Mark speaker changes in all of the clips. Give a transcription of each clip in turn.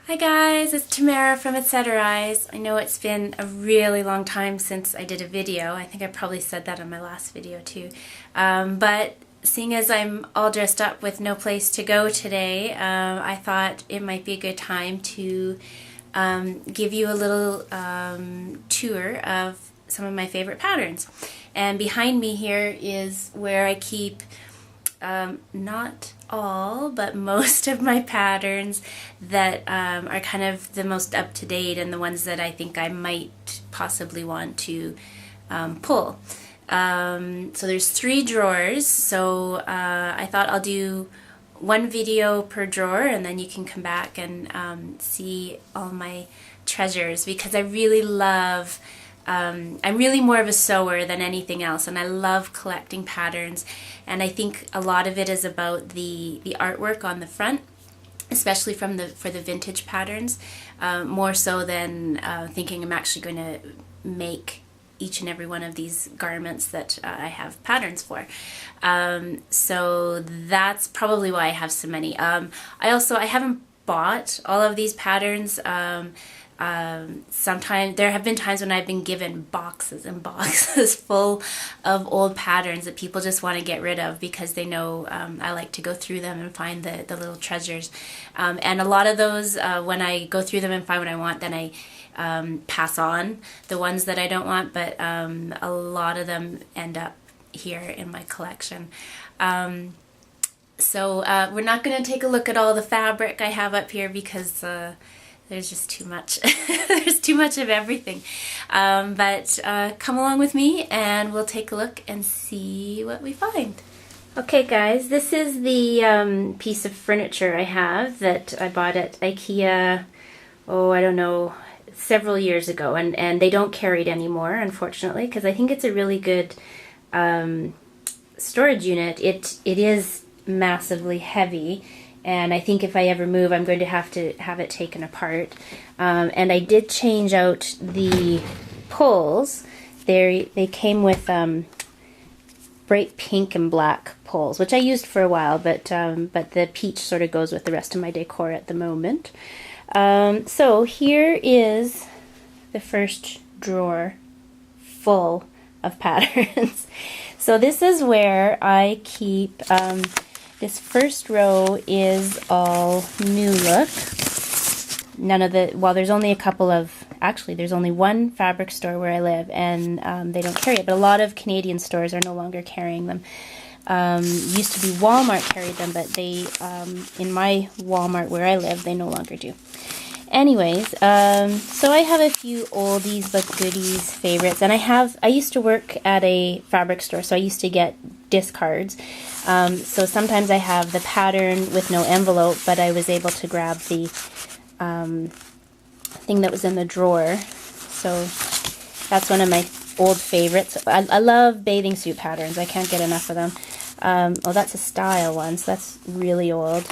Speaker 1: Hi guys, it's Tamara from Etceteraise. I know it's been a really long time since I did a video. I think I probably said that in my last video too. But seeing as I'm all dressed up with no place to go today, I thought it might be a good time to give you a little tour of some of my favorite patterns. And behind me here is where I keep not all, but most of my patterns that are kind of the most up-to-date and the ones that I think I might possibly want to pull. So there's 3 drawers, so I thought I'll do one video per drawer and then you can come back and see all my treasures, because I really love I'm really more of a sewer than anything else, and I love collecting patterns, and I think a lot of it is about the artwork on the front, especially for the vintage patterns, more so than thinking I'm actually going to make each and every one of these garments that I have patterns for. So that's probably why I have so many. I haven't bought all of these patterns. Sometimes there have been times when I've been given boxes and boxes full of old patterns that people just want to get rid of because they know I like to go through them and find the little treasures. And a lot of those, when I go through them and find what I want, then I pass on the ones that I don't want, but a lot of them end up here in my collection. So we're not going to take a look at all the fabric I have up here because there's just too much. There's too much of everything. But come along with me and we'll take a look and see what we find. Okay guys, this is the piece of furniture I have that I bought at IKEA, I don't know, several years ago. And they don't carry it anymore, unfortunately, because I think it's a really good storage unit. It is massively heavy. And I think if I ever move, I'm going to have it taken apart. And I did change out the pulls. They came with bright pink and black pulls, which I used for a while, but the peach sort of goes with the rest of my decor at the moment. So here is the first drawer full of patterns. So this is where I keep... this first row is all New Look. There's only a couple of, actually there's only one fabric store where I live, and they don't carry it, but a lot of Canadian stores are no longer carrying them. Used to be Walmart carried them, but they, in my Walmart where I live, they no longer do. Anyways, so I have a few oldies but goodies favorites, and I used to work at a fabric store, so I used to get discards. So sometimes I have the pattern with no envelope, but I was able to grab the thing that was in the drawer. So that's one of my old favorites. I love bathing suit patterns. I can't get enough of them. That's a style one, so that's really old.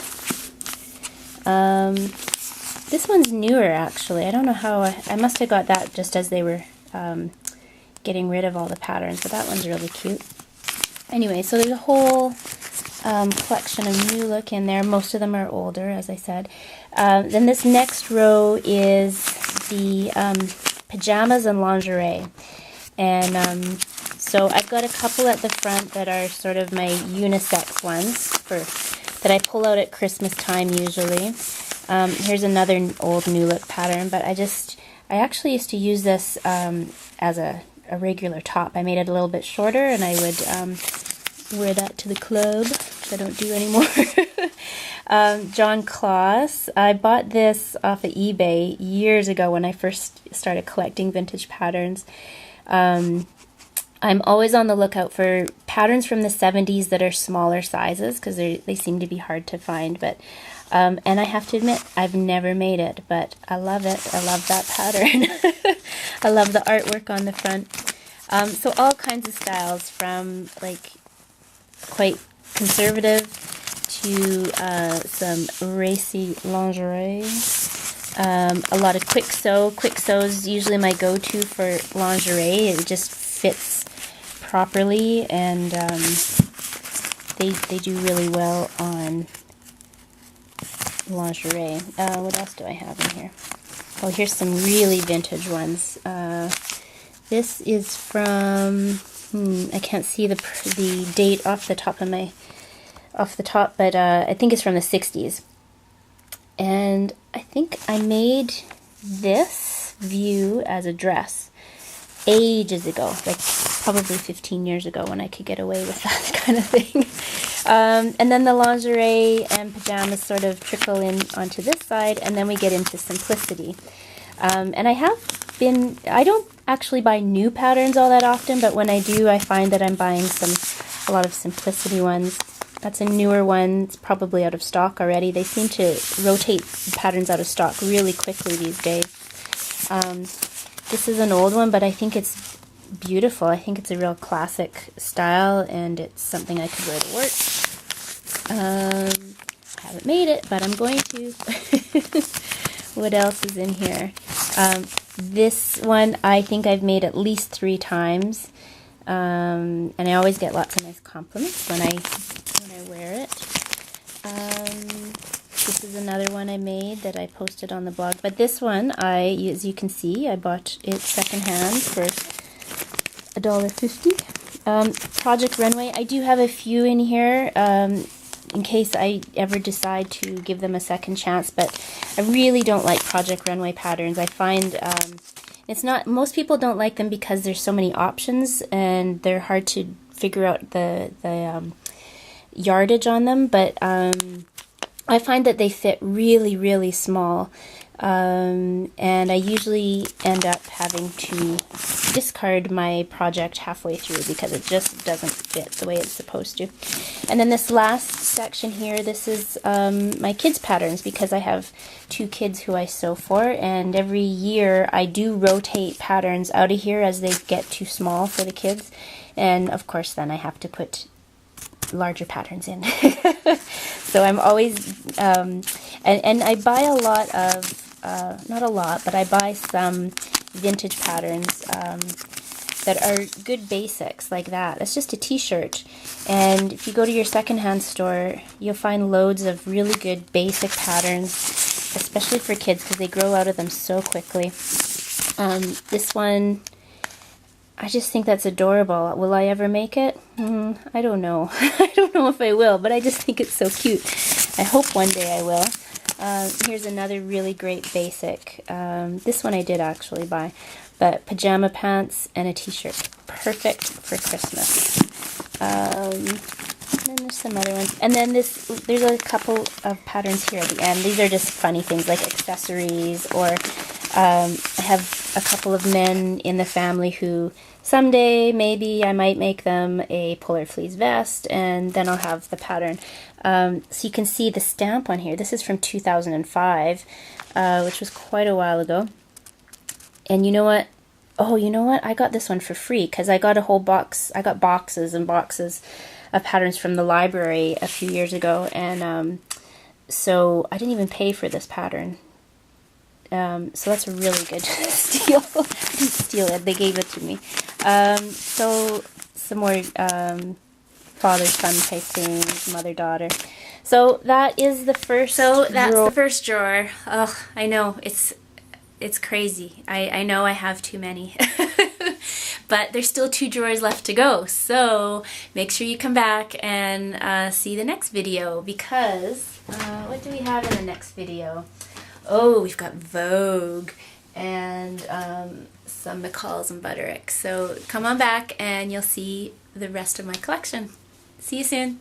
Speaker 1: This one's newer, actually. I don't know how... I must have got that just as they were getting rid of all the patterns, but that one's really cute. Anyway, so there's a whole collection of New Look in there. Most of them are older, as I said. Then this next row is the pajamas and lingerie. And so I've got a couple at the front that are sort of my unisex ones that I pull out at Christmas time usually. Here's another old New Look pattern, but I actually used to use this as a regular top. I made it a little bit shorter, and I would wear that to the club, which I don't do anymore. John Claus. I bought this off of eBay years ago when I first started collecting vintage patterns. I'm always on the lookout for patterns from the 70s that are smaller sizes, because they seem to be hard to find, but and I have to admit, I've never made it, but I love it. I love that pattern. I love the artwork on the front. So all kinds of styles, from like quite conservative to some racy lingerie. A lot of quick sew. Quick sew is usually my go-to for lingerie. It just fits properly, and they do really well on lingerie. What else do I have in here? Oh, here's some really vintage ones. This is from, I can't see the date off the top, but I think it's from the 60s. And I think I made this view as a dress ages ago, like probably 15 years ago, when I could get away with that kind of thing. And then the lingerie and pajamas sort of trickle in onto this side, and then we get into simplicity. And I don't actually buy new patterns all that often, but when I do, I find that I'm buying a lot of simplicity ones. That's a newer one. It's probably out of stock already. They seem to rotate patterns out of stock really quickly these days. This is an old one, but I think it's beautiful. I think it's a real classic style, and it's something I could wear to work. I haven't made it, but I'm going to. What else is in here? This one I think I've made at least 3 times, and I always get lots of nice compliments when I wear it. This is another one I made that I posted on the blog, but this one, as you can see, I bought it secondhand for $1.50. Project Runway, I do have a few in here in case I ever decide to give them a second chance, but I really don't like Project Runway patterns. I find most people don't like them because there's so many options and they're hard to figure out the yardage on them, but I find that they fit really, really small, and I usually end up having to discard my project halfway through because it just doesn't fit the way it's supposed to. And then this last section here, this is my kids' patterns, because I have 2 kids who I sew for, and every year I do rotate patterns out of here as they get too small for the kids, and of course then I have to put larger patterns in. So I'm always and I buy a lot of not a lot, but I buy some vintage patterns that are good basics like that. It's just a t-shirt, and if you go to your secondhand store, you'll find loads of really good basic patterns, especially for kids, because they grow out of them so quickly. This one, I just think that's adorable. Will I ever make it? I don't know. I don't know if I will, but I just think it's so cute. I hope one day I will. Here's another really great basic. This one I did actually buy, but pajama pants and a t-shirt. Perfect for Christmas. And then there's some other ones. And then there's a couple of patterns here at the end. These are just funny things like accessories, or I have a couple of men in the family who someday maybe I might make them a polar fleece vest, and then I'll have the pattern. So you can see the stamp on here. This is from 2005, which was quite a while ago. And you know what? Oh, you know what? I got this one for free because I got a whole box. I got boxes and boxes of patterns from the library a few years ago, and so I didn't even pay for this pattern. So that's a really good steal. I didn't steal it, they gave it to me. So some more father-son type things, mother-daughter. So that is the first the first drawer. Oh, I know, it's crazy. I know I have too many. But there's still 2 drawers left to go. So make sure you come back and see the next video, because what do we have in the next video? Oh, we've got Vogue and some McCalls and Butterick. So come on back and you'll see the rest of my collection. See you soon.